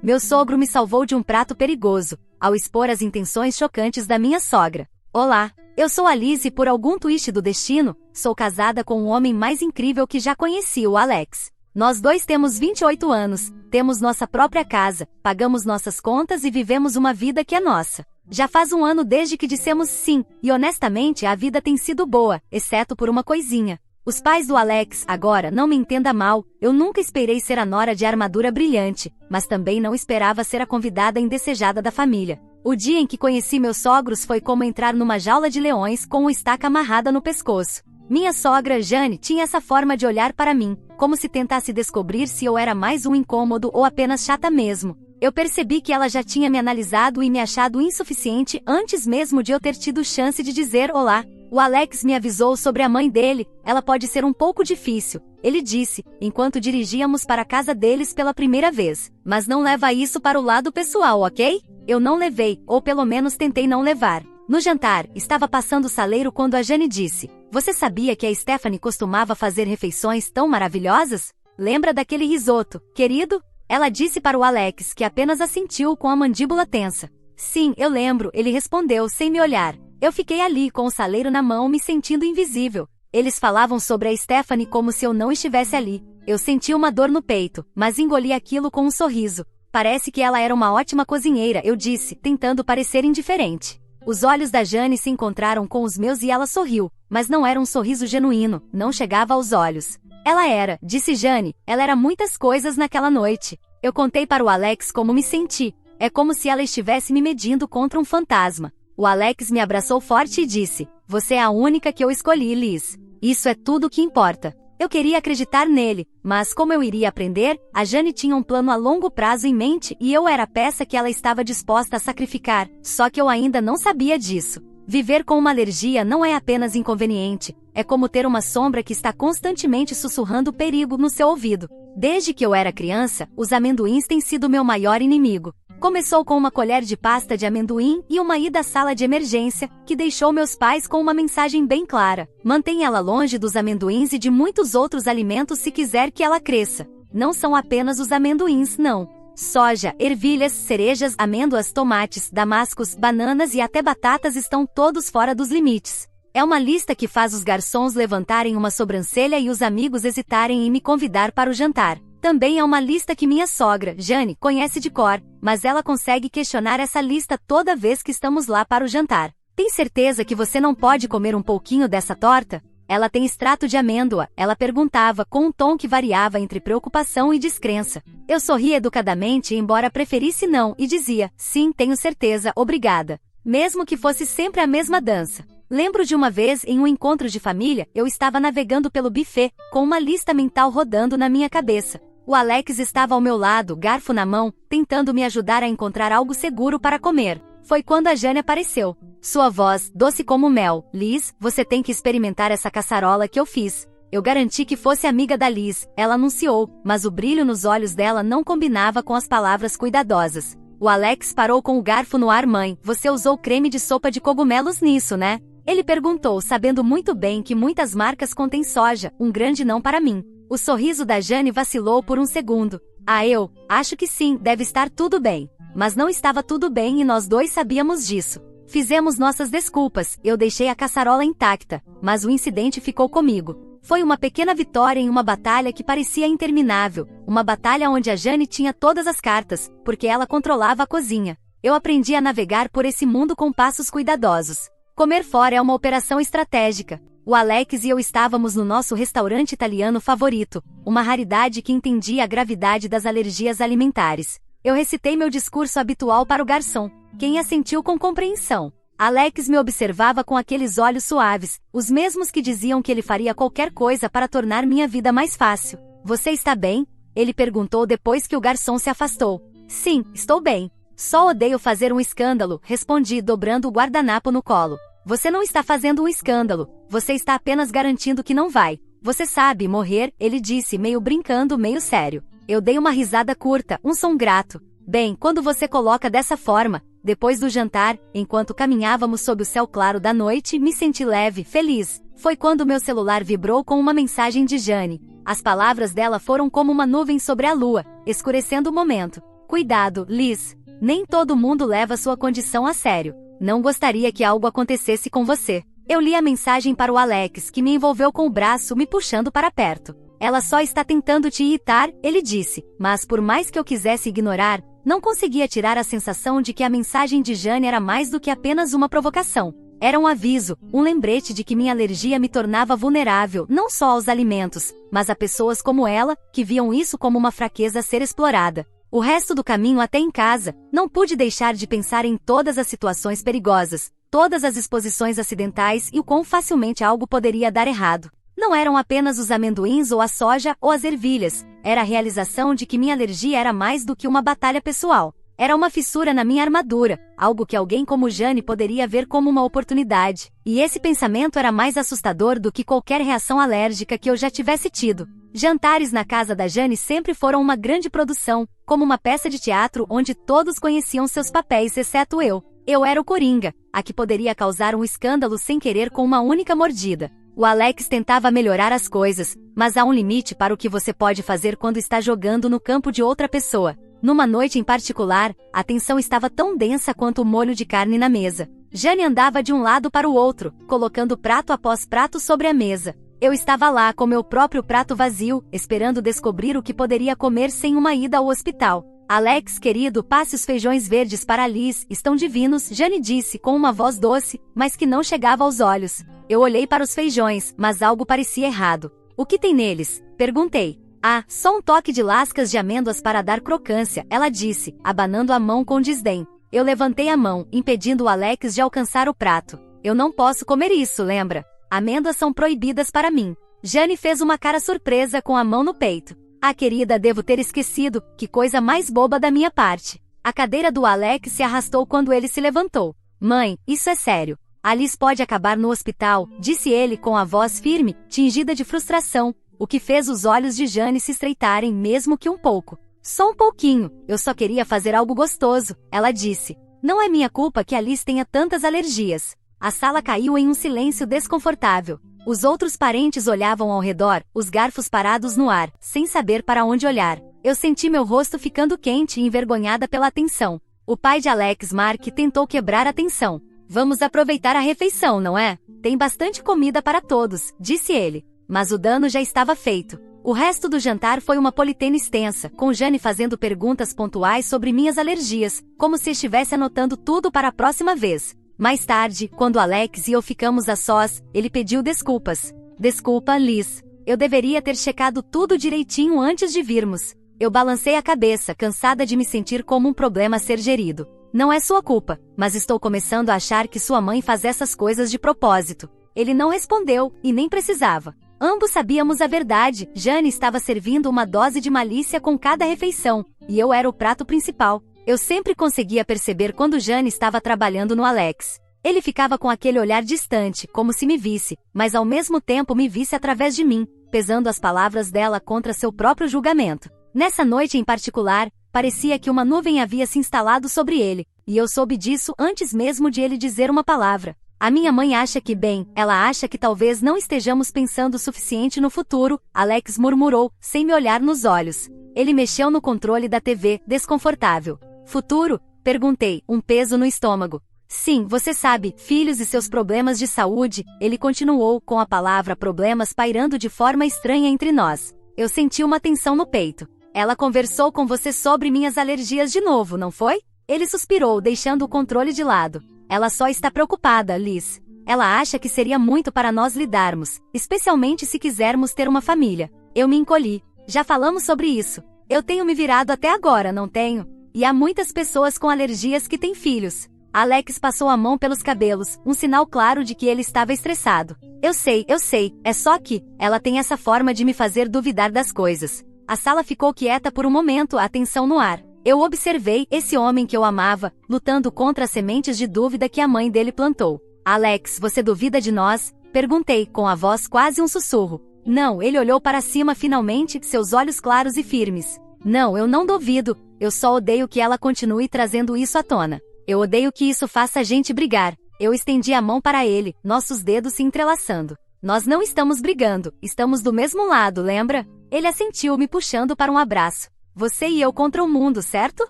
Meu sogro me salvou de um prato perigoso, ao expor as intenções chocantes da minha sogra. Olá, eu sou a Liz e por algum twist do destino, sou casada com o homem mais incrível que já conheci, o Alex. Nós dois temos 28 anos, temos nossa própria casa, pagamos nossas contas e vivemos uma vida que é nossa. Já faz um ano desde que dissemos sim, e honestamente a vida tem sido boa, exceto por uma coisinha. Os pais do Alex, agora, não me entenda mal, eu nunca esperei ser a nora de armadura brilhante, mas também não esperava ser a convidada indesejada da família. O dia em que conheci meus sogros foi como entrar numa jaula de leões com uma estaca amarrada no pescoço. Minha sogra, Jane, tinha essa forma de olhar para mim, como se tentasse descobrir se eu era mais um incômodo ou apenas chata mesmo. Eu percebi que ela já tinha me analisado e me achado insuficiente antes mesmo de eu ter tido chance de dizer olá. O Alex me avisou sobre a mãe dele, ela pode ser um pouco difícil, ele disse, enquanto dirigíamos para a casa deles pela primeira vez. Mas não leva isso para o lado pessoal, ok? Eu não levei, ou pelo menos tentei não levar. No jantar, estava passando o saleiro quando a Jane disse: "Você sabia que a Stephanie costumava fazer refeições tão maravilhosas? Lembra daquele risoto, querido?" Ela disse para o Alex, que apenas assentiu com a mandíbula tensa. "Sim, eu lembro", ele respondeu sem me olhar. Eu fiquei ali com o saleiro na mão, me sentindo invisível. Eles falavam sobre a Stephanie como se eu não estivesse ali. Eu senti uma dor no peito, mas engoli aquilo com um sorriso. "Parece que ela era uma ótima cozinheira", eu disse, tentando parecer indiferente. Os olhos da Jane se encontraram com os meus e ela sorriu, mas não era um sorriso genuíno, não chegava aos olhos. "Ela era", disse Jane, "ela era muitas coisas naquela noite." Eu contei para o Alex como me senti. É como se ela estivesse me medindo contra um fantasma. O Alex me abraçou forte e disse: "Você é a única que eu escolhi, Liz. Isso é tudo o que importa." Eu queria acreditar nele, mas como eu iria aprender? A Jane tinha um plano a longo prazo em mente e eu era a peça que ela estava disposta a sacrificar, só que eu ainda não sabia disso. Viver com uma alergia não é apenas inconveniente, é como ter uma sombra que está constantemente sussurrando perigo no seu ouvido. Desde que eu era criança, os amendoins têm sido meu maior inimigo. Começou com uma colher de pasta de amendoim e uma ida à sala de emergência, que deixou meus pais com uma mensagem bem clara: mantenha ela longe dos amendoins e de muitos outros alimentos se quiser que ela cresça. Não são apenas os amendoins, não. Soja, ervilhas, cerejas, amêndoas, tomates, damascos, bananas e até batatas estão todos fora dos limites. É uma lista que faz os garçons levantarem uma sobrancelha e os amigos hesitarem em me convidar para o jantar. Também é uma lista que minha sogra, Jane, conhece de cor, mas ela consegue questionar essa lista toda vez que estamos lá para o jantar. "Tem certeza que você não pode comer um pouquinho dessa torta? Ela tem extrato de amêndoa", ela perguntava com um tom que variava entre preocupação e descrença. Eu sorria educadamente, embora preferisse não, e dizia: "Sim, tenho certeza, obrigada." Mesmo que fosse sempre a mesma dança. Lembro de uma vez, em um encontro de família, eu estava navegando pelo buffet, com uma lista mental rodando na minha cabeça. O Alex estava ao meu lado, garfo na mão, tentando me ajudar a encontrar algo seguro para comer. Foi quando a Jane apareceu. Sua voz, doce como mel: "Liz, você tem que experimentar essa caçarola que eu fiz." Eu garanti que fosse amiga da Liz, ela anunciou, mas o brilho nos olhos dela não combinava com as palavras cuidadosas. O Alex parou com o garfo no ar. "Mãe, você usou creme de sopa de cogumelos nisso, né?" Ele perguntou, sabendo muito bem que muitas marcas contêm soja, um grande não para mim. O sorriso da Jane vacilou por um segundo. Eu acho que sim, deve estar tudo bem." Mas não estava tudo bem e nós dois sabíamos disso. Fizemos nossas desculpas, eu deixei a caçarola intacta, mas o incidente ficou comigo. Foi uma pequena vitória em uma batalha que parecia interminável, uma batalha onde a Jane tinha todas as cartas, porque ela controlava a cozinha. Eu aprendi a navegar por esse mundo com passos cuidadosos. Comer fora é uma operação estratégica. O Alex e eu estávamos no nosso restaurante italiano favorito, uma raridade que entendia a gravidade das alergias alimentares. Eu recitei meu discurso habitual para o garçom, quem assentiu com compreensão. Alex me observava com aqueles olhos suaves, os mesmos que diziam que ele faria qualquer coisa para tornar minha vida mais fácil. "Você está bem?" ele perguntou depois que o garçom se afastou. "Sim, estou bem. Só odeio fazer um escândalo", respondi, dobrando o guardanapo no colo. "Você não está fazendo um escândalo, você está apenas garantindo que não vai. Você sabe morrer", ele disse, meio brincando, meio sério. Eu dei uma risada curta, um som grato. "Bem, quando você coloca dessa forma." Depois do jantar, enquanto caminhávamos sob o céu claro da noite, me senti leve, feliz. Foi quando meu celular vibrou com uma mensagem de Jane. As palavras dela foram como uma nuvem sobre a lua, escurecendo o momento. "Cuidado, Liz. Nem todo mundo leva sua condição a sério. Não gostaria que algo acontecesse com você." Eu li a mensagem para o Alex, que me envolveu com o braço, me puxando para perto. "Ela só está tentando te irritar", ele disse, mas por mais que eu quisesse ignorar, não conseguia tirar a sensação de que a mensagem de Jane era mais do que apenas uma provocação. Era um aviso, um lembrete de que minha alergia me tornava vulnerável não só aos alimentos, mas a pessoas como ela, que viam isso como uma fraqueza a ser explorada. O resto do caminho até em casa, não pude deixar de pensar em todas as situações perigosas, todas as exposições acidentais e o quão facilmente algo poderia dar errado. Não eram apenas os amendoins ou a soja ou as ervilhas, era a realização de que minha alergia era mais do que uma batalha pessoal. Era uma fissura na minha armadura, algo que alguém como Jane poderia ver como uma oportunidade. E esse pensamento era mais assustador do que qualquer reação alérgica que eu já tivesse tido. Jantares na casa da Jane sempre foram uma grande produção, como uma peça de teatro onde todos conheciam seus papéis exceto eu. Eu era o Coringa, a que poderia causar um escândalo sem querer com uma única mordida. O Alex tentava melhorar as coisas, mas há um limite para o que você pode fazer quando está jogando no campo de outra pessoa. Numa noite em particular, a tensão estava tão densa quanto o molho de carne na mesa. Jane andava de um lado para o outro, colocando prato após prato sobre a mesa. Eu estava lá com meu próprio prato vazio, esperando descobrir o que poderia comer sem uma ida ao hospital. Alex, querido, passe os feijões verdes para Liz, estão divinos, Jane disse com uma voz doce, mas que não chegava aos olhos. Eu olhei para os feijões, mas algo parecia errado. O que tem neles? Perguntei. Ah, só um toque de lascas de amêndoas para dar crocância, ela disse, abanando a mão com desdém. Eu levantei a mão, impedindo o Alex de alcançar o prato. Eu não posso comer isso, lembra? Amêndoas são proibidas para mim. Jane fez uma cara surpresa com a mão no peito. Ah, querida, devo ter esquecido, que coisa mais boba da minha parte. A cadeira do Alex se arrastou quando ele se levantou. Mãe, isso é sério. Alice pode acabar no hospital, disse ele com a voz firme, tingida de frustração, o que fez os olhos de Jane se estreitarem mesmo que um pouco. Só um pouquinho, eu só queria fazer algo gostoso, ela disse. Não é minha culpa que Alice tenha tantas alergias. A sala caiu em um silêncio desconfortável. Os outros parentes olhavam ao redor, os garfos parados no ar, sem saber para onde olhar. Eu senti meu rosto ficando quente e envergonhada pela tensão. O pai de Alex, Mark, tentou quebrar a tensão. Vamos aproveitar a refeição, não é? Tem bastante comida para todos, disse ele. Mas o dano já estava feito. O resto do jantar foi uma politena extensa, com Jane fazendo perguntas pontuais sobre minhas alergias, como se estivesse anotando tudo para a próxima vez. Mais tarde, quando Alex e eu ficamos a sós, ele pediu desculpas. Desculpa, Liz. Eu deveria ter checado tudo direitinho antes de virmos. Eu balancei a cabeça, cansada de me sentir como um problema a ser gerido. Não é sua culpa, mas estou começando a achar que sua mãe faz essas coisas de propósito. Ele não respondeu, e nem precisava. Ambos sabíamos a verdade, Jane estava servindo uma dose de malícia com cada refeição, e eu era o prato principal. Eu sempre conseguia perceber quando Jane estava trabalhando no Alex. Ele ficava com aquele olhar distante, como se me visse, mas ao mesmo tempo me visse através de mim, pesando as palavras dela contra seu próprio julgamento. Nessa noite em particular, parecia que uma nuvem havia se instalado sobre ele, e eu soube disso antes mesmo de ele dizer uma palavra. A minha mãe acha que ela acha que talvez não estejamos pensando o suficiente no futuro, Alex murmurou, sem me olhar nos olhos. Ele mexeu no controle da TV, desconfortável. Futuro? Perguntei, um peso no estômago. Sim, você sabe, filhos e seus problemas de saúde, ele continuou, com a palavra problemas pairando de forma estranha entre nós. Eu senti uma tensão no peito. Ela conversou com você sobre minhas alergias de novo, não foi? Ele suspirou, deixando o controle de lado. Ela só está preocupada, Liz. Ela acha que seria muito para nós lidarmos, especialmente se quisermos ter uma família. Eu me encolhi. Já falamos sobre isso. Eu tenho me virado até agora, não tenho? E há muitas pessoas com alergias que têm filhos. Alex passou a mão pelos cabelos, um sinal claro de que ele estava estressado. Eu sei, é só que ela tem essa forma de me fazer duvidar das coisas. A sala ficou quieta por um momento, a tensão no ar. Eu observei esse homem que eu amava, lutando contra as sementes de dúvida que a mãe dele plantou. Alex, você duvida de nós? Perguntei, com a voz quase um sussurro. Não, ele olhou para cima finalmente, seus olhos claros e firmes. Não, eu não duvido, eu só odeio que ela continue trazendo isso à tona. Eu odeio que isso faça a gente brigar. Eu estendi a mão para ele, nossos dedos se entrelaçando. Nós não estamos brigando, estamos do mesmo lado, lembra? Ele assentiu, me puxando para um abraço. Você e eu contra o mundo, certo?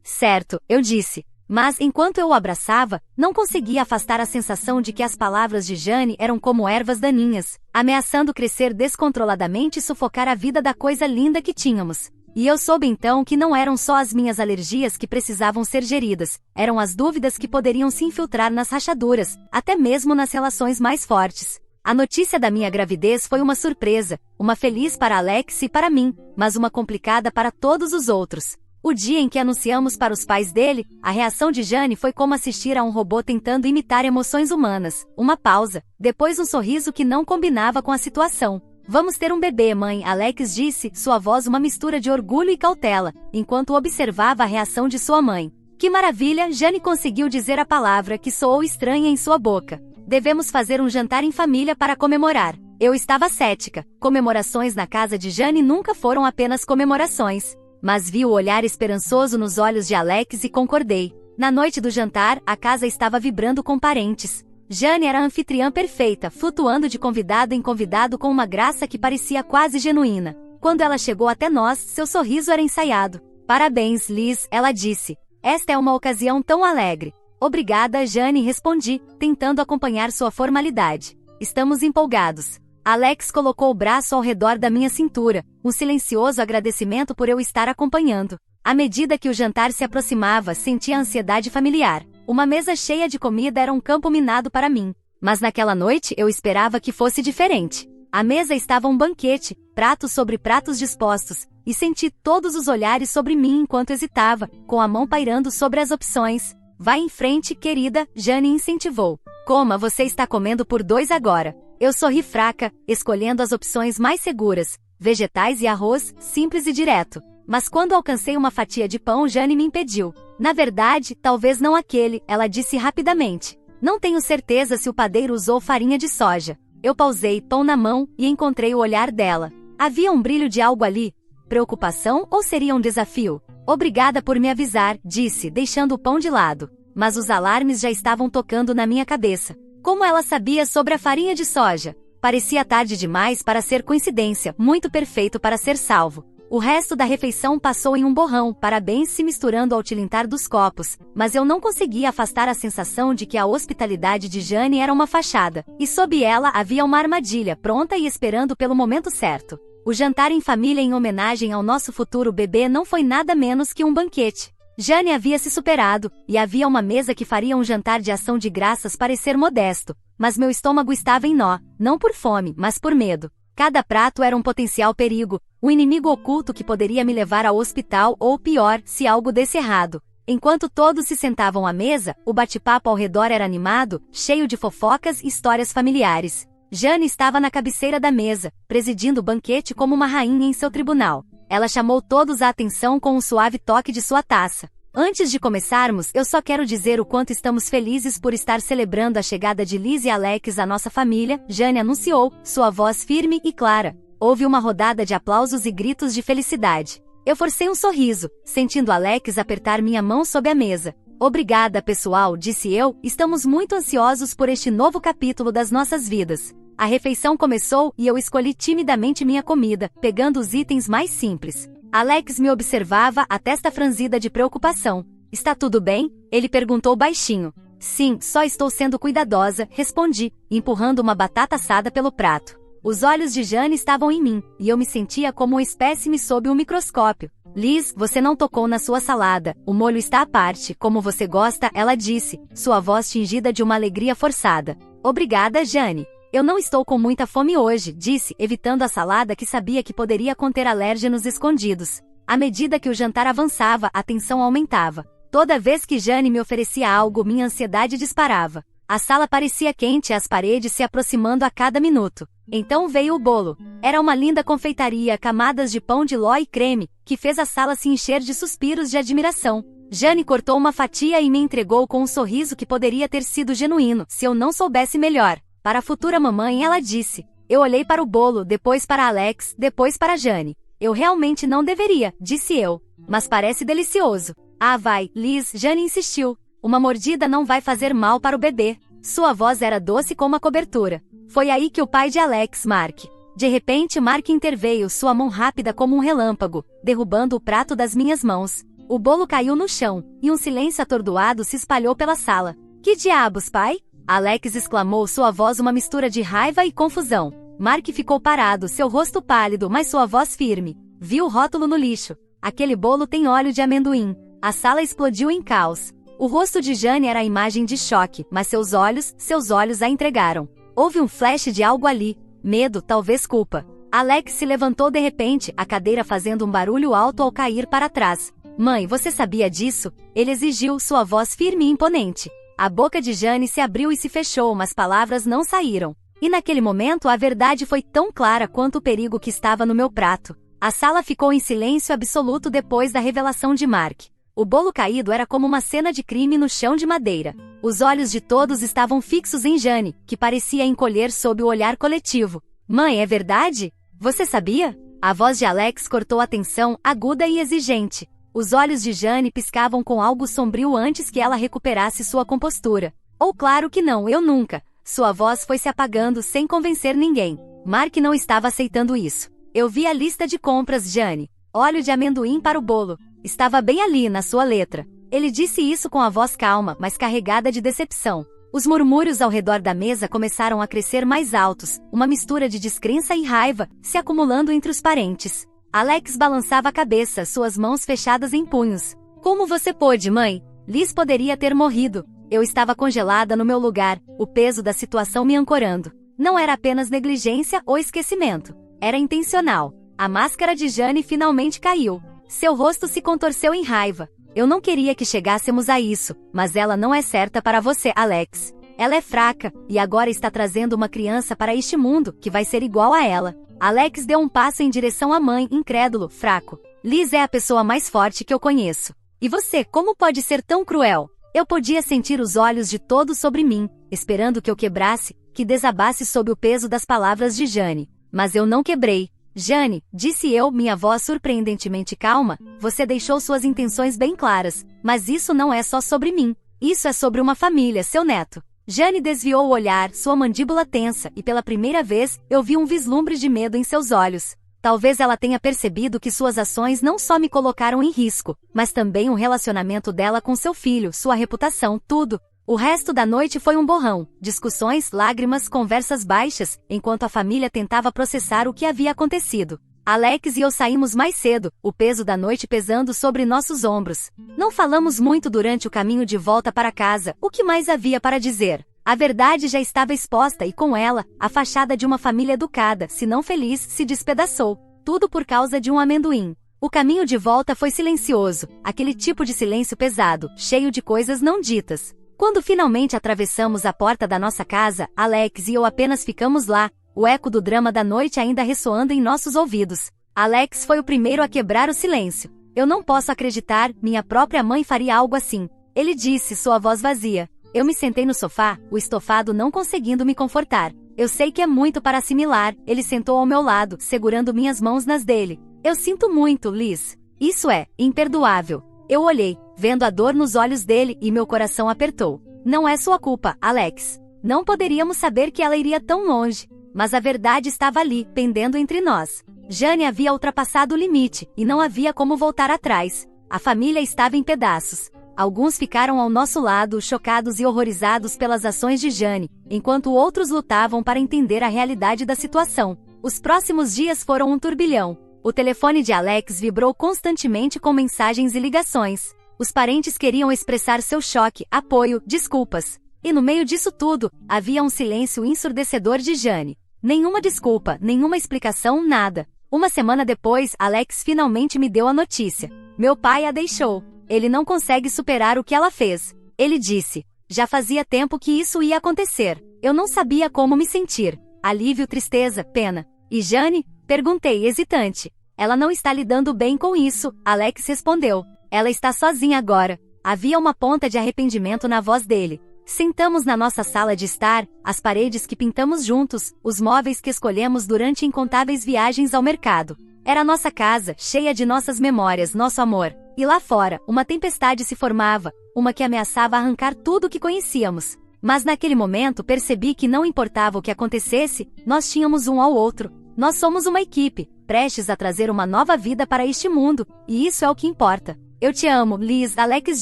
Certo, eu disse. Mas, enquanto eu o abraçava, não conseguia afastar a sensação de que as palavras de Jane eram como ervas daninhas, ameaçando crescer descontroladamente e sufocar a vida da coisa linda que tínhamos. E eu soube então que não eram só as minhas alergias que precisavam ser geridas, eram as dúvidas que poderiam se infiltrar nas rachaduras, até mesmo nas relações mais fortes. A notícia da minha gravidez foi uma surpresa, uma feliz para Alex e para mim, mas uma complicada para todos os outros. O dia em que anunciamos para os pais dele, a reação de Jane foi como assistir a um robô tentando imitar emoções humanas. Uma pausa, depois um sorriso que não combinava com a situação. Vamos ter um bebê, mãe, Alex disse, sua voz uma mistura de orgulho e cautela, enquanto observava a reação de sua mãe. Que maravilha, Jane conseguiu dizer a palavra que soou estranha em sua boca. Devemos fazer um jantar em família para comemorar. Eu estava cética. Comemorações na casa de Jane nunca foram apenas comemorações. Mas vi o olhar esperançoso nos olhos de Alex e concordei. Na noite do jantar, a casa estava vibrando com parentes. Jane era a anfitriã perfeita, flutuando de convidado em convidado com uma graça que parecia quase genuína. Quando ela chegou até nós, seu sorriso era ensaiado. Parabéns, Liz, ela disse. Esta é uma ocasião tão alegre. Obrigada, Jane, respondi, tentando acompanhar sua formalidade. Estamos empolgados. Alex colocou o braço ao redor da minha cintura, um silencioso agradecimento por eu estar acompanhando. À medida que o jantar se aproximava, senti a ansiedade familiar. Uma mesa cheia de comida era um campo minado para mim. Mas naquela noite eu esperava que fosse diferente. À mesa estava um banquete, pratos sobre pratos dispostos, e senti todos os olhares sobre mim enquanto hesitava, com a mão pairando sobre as opções. Vá em frente, querida, Jane incentivou. Coma, você está comendo por 2 agora. Eu sorri fraca, escolhendo as opções mais seguras, vegetais e arroz, simples e direto. Mas quando alcancei uma fatia de pão, Jane me impediu. Na verdade, talvez não aquele, ela disse rapidamente. Não tenho certeza se o padeiro usou farinha de soja. Eu pausei, pão na mão, e encontrei o olhar dela. Havia um brilho de algo ali. Preocupação ou seria um desafio? Obrigada por me avisar, disse, deixando o pão de lado. Mas os alarmes já estavam tocando na minha cabeça. Como ela sabia sobre a farinha de soja? Parecia tarde demais para ser coincidência, muito perfeito para ser salvo. O resto da refeição passou em um borrão, parabéns se misturando ao tilintar dos copos, mas eu não conseguia afastar a sensação de que a hospitalidade de Jane era uma fachada, e sob ela havia uma armadilha, pronta e esperando pelo momento certo. O jantar em família em homenagem ao nosso futuro bebê não foi nada menos que um banquete. Jane havia se superado, e havia uma mesa que faria um jantar de ação de graças parecer modesto, mas meu estômago estava em nó, não por fome, mas por medo. Cada prato era um potencial perigo, um inimigo oculto que poderia me levar ao hospital ou pior, se algo desse errado. Enquanto todos se sentavam à mesa, o bate-papo ao redor era animado, cheio de fofocas e histórias familiares. Jane estava na cabeceira da mesa, presidindo o banquete como uma rainha em seu tribunal. Ela chamou todos a atenção com um suave toque de sua taça. Antes de começarmos, eu só quero dizer o quanto estamos felizes por estar celebrando a chegada de Liz e Alex à nossa família, Jane anunciou, sua voz firme e clara. Houve uma rodada de aplausos e gritos de felicidade. Eu forcei um sorriso, sentindo Alex apertar minha mão sob a mesa. Obrigada, pessoal, disse eu, estamos muito ansiosos por este novo capítulo das nossas vidas. A refeição começou e eu escolhi timidamente minha comida, pegando os itens mais simples. Alex me observava, a testa franzida de preocupação. Está tudo bem? Ele perguntou baixinho. Sim, só estou sendo cuidadosa, respondi, empurrando uma batata assada pelo prato. Os olhos de Jane estavam em mim, e eu me sentia como um espécime sob um microscópio. Liz, você não tocou na sua salada, o molho está à parte, como você gosta, ela disse, sua voz tingida de uma alegria forçada. Obrigada, Jane. Eu não estou com muita fome hoje, disse, evitando a salada que sabia que poderia conter alérgenos escondidos. À medida que o jantar avançava, a tensão aumentava. Toda vez que Jane me oferecia algo, minha ansiedade disparava. A sala parecia quente e as paredes se aproximando a cada minuto. Então veio o bolo. Era uma linda confeitaria, camadas de pão de ló e creme, que fez a sala se encher de suspiros de admiração. Jane cortou uma fatia e me entregou com um sorriso que poderia ter sido genuíno, se eu não soubesse melhor. Para a futura mamãe, ela disse. Eu olhei para o bolo, depois para Alex, depois para Jane. Eu realmente não deveria, disse eu. Mas parece delicioso. Ah, vai, Liz, Jane insistiu. Uma mordida não vai fazer mal para o bebê. Sua voz era doce como a cobertura. Foi aí que o pai de Alex, Mark. De repente, Mark interveio, sua mão rápida como um relâmpago, derrubando o prato das minhas mãos. O bolo caiu no chão, e um silêncio atordoado se espalhou pela sala. Que diabos, pai? Alex exclamou, sua voz uma mistura de raiva e confusão. Mark ficou parado, seu rosto pálido, mas sua voz firme. Viu o rótulo no lixo. Aquele bolo tem óleo de amendoim. A sala explodiu em caos. O rosto de Jane era a imagem de choque, mas seus olhos a entregaram. Houve um flash de algo ali. Medo, talvez culpa. Alex se levantou de repente, a cadeira fazendo um barulho alto ao cair para trás. Mãe, você sabia disso? Ele exigiu, sua voz firme e imponente. A boca de Jane se abriu e se fechou, mas palavras não saíram. E naquele momento a verdade foi tão clara quanto o perigo que estava no meu prato. A sala ficou em silêncio absoluto depois da revelação de Mark. O bolo caído era como uma cena de crime no chão de madeira. Os olhos de todos estavam fixos em Jane, que parecia encolher sob o olhar coletivo. Mãe, é verdade? Você sabia? A voz de Alex cortou a tensão, aguda e exigente. Os olhos de Jane piscavam com algo sombrio antes que ela recuperasse sua compostura. Ou claro que não, eu nunca. Sua voz foi se apagando sem convencer ninguém. Mark não estava aceitando isso. Eu vi a lista de compras, Jane. Óleo de amendoim para o bolo. Estava bem ali na sua letra. Ele disse isso com a voz calma, mas carregada de decepção. Os murmúrios ao redor da mesa começaram a crescer mais altos, uma mistura de descrença e raiva, se acumulando entre os parentes. Alex balançava a cabeça, suas mãos fechadas em punhos. Como você pôde, mãe? Liz poderia ter morrido. Eu estava congelada no meu lugar, o peso da situação me ancorando. Não era apenas negligência ou esquecimento. Era intencional. A máscara de Jane finalmente caiu. Seu rosto se contorceu em raiva. Eu não queria que chegássemos a isso, mas ela não é certa para você, Alex. Ela é fraca, e agora está trazendo uma criança para este mundo, que vai ser igual a ela. Alex deu um passo em direção à mãe, incrédulo, fraco. Liz é a pessoa mais forte que eu conheço. E você, como pode ser tão cruel? Eu podia sentir os olhos de todos sobre mim, esperando que eu quebrasse, que desabasse sob o peso das palavras de Jane. Mas eu não quebrei. Jane, disse eu, minha voz surpreendentemente calma, você deixou suas intenções bem claras, mas isso não é só sobre mim. Isso é sobre uma família, seu neto. Jane desviou o olhar, sua mandíbula tensa, e pela primeira vez, eu vi um vislumbre de medo em seus olhos. Talvez ela tenha percebido que suas ações não só me colocaram em risco, mas também o relacionamento dela com seu filho, sua reputação, tudo. O resto da noite foi um borrão, discussões, lágrimas, conversas baixas, enquanto a família tentava processar o que havia acontecido. Alex e eu saímos mais cedo, o peso da noite pesando sobre nossos ombros. Não falamos muito durante o caminho de volta para casa, o que mais havia para dizer? A verdade já estava exposta e com ela, a fachada de uma família educada, se não feliz, se despedaçou. Tudo por causa de um amendoim. O caminho de volta foi silencioso, aquele tipo de silêncio pesado, cheio de coisas não ditas. Quando finalmente atravessamos a porta da nossa casa, Alex e eu apenas ficamos lá, o eco do drama da noite ainda ressoando em nossos ouvidos. Alex foi o primeiro a quebrar o silêncio. Eu não posso acreditar, minha própria mãe faria algo assim. Ele disse, sua voz vazia. Eu me sentei no sofá, o estofado não conseguindo me confortar. Eu sei que é muito para assimilar, ele sentou ao meu lado, segurando minhas mãos nas dele. Eu sinto muito, Liz. Isso é imperdoável. Eu olhei, vendo a dor nos olhos dele, e meu coração apertou. Não é sua culpa, Alex. Não poderíamos saber que ela iria tão longe. Mas a verdade estava ali, pendendo entre nós. Jane havia ultrapassado o limite, e não havia como voltar atrás. A família estava em pedaços. Alguns ficaram ao nosso lado, chocados e horrorizados pelas ações de Jane, enquanto outros lutavam para entender a realidade da situação. Os próximos dias foram um turbilhão. O telefone de Alex vibrou constantemente com mensagens e ligações. Os parentes queriam expressar seu choque, apoio, desculpas. E no meio disso tudo, havia um silêncio ensurdecedor de Jane. Nenhuma desculpa, nenhuma explicação, nada. Uma semana depois, Alex finalmente me deu a notícia. Meu pai a deixou. Ele não consegue superar o que ela fez. Ele disse. Já fazia tempo que isso ia acontecer. Eu não sabia como me sentir. Alívio, tristeza, pena. E Jane? Perguntei, hesitante. Ela não está lidando bem com isso, Alex respondeu. Ela está sozinha agora. Havia uma ponta de arrependimento na voz dele. Sentamos na nossa sala de estar, as paredes que pintamos juntos, os móveis que escolhemos durante incontáveis viagens ao mercado. Era nossa casa, cheia de nossas memórias, nosso amor. E lá fora, uma tempestade se formava, uma que ameaçava arrancar tudo o que conhecíamos. Mas naquele momento percebi que não importava o que acontecesse, nós tínhamos um ao outro. Nós somos uma equipe, prestes a trazer uma nova vida para este mundo, e isso é o que importa. Eu te amo, Liz, Alex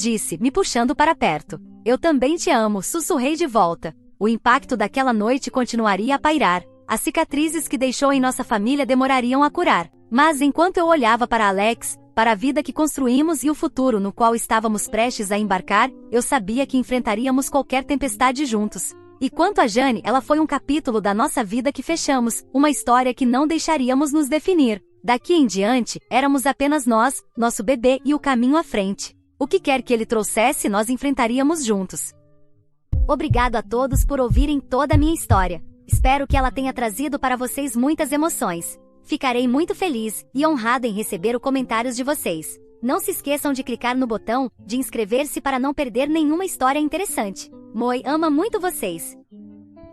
disse, me puxando para perto. Eu também te amo, sussurrei de volta. O impacto daquela noite continuaria a pairar. As cicatrizes que deixou em nossa família demorariam a curar. Mas enquanto eu olhava para Alex, para a vida que construímos e o futuro no qual estávamos prestes a embarcar, eu sabia que enfrentaríamos qualquer tempestade juntos. E quanto a Jane, ela foi um capítulo da nossa vida que fechamos, uma história que não deixaríamos nos definir. Daqui em diante, éramos apenas nós, nosso bebê e o caminho à frente. O que quer que ele trouxesse, nós enfrentaríamos juntos. Obrigado a todos por ouvirem toda a minha história. Espero que ela tenha trazido para vocês muitas emoções. Ficarei muito feliz e honrada em receber os comentários de vocês. Não se esqueçam de clicar no botão de inscrever-se para não perder nenhuma história interessante. Moi ama muito vocês.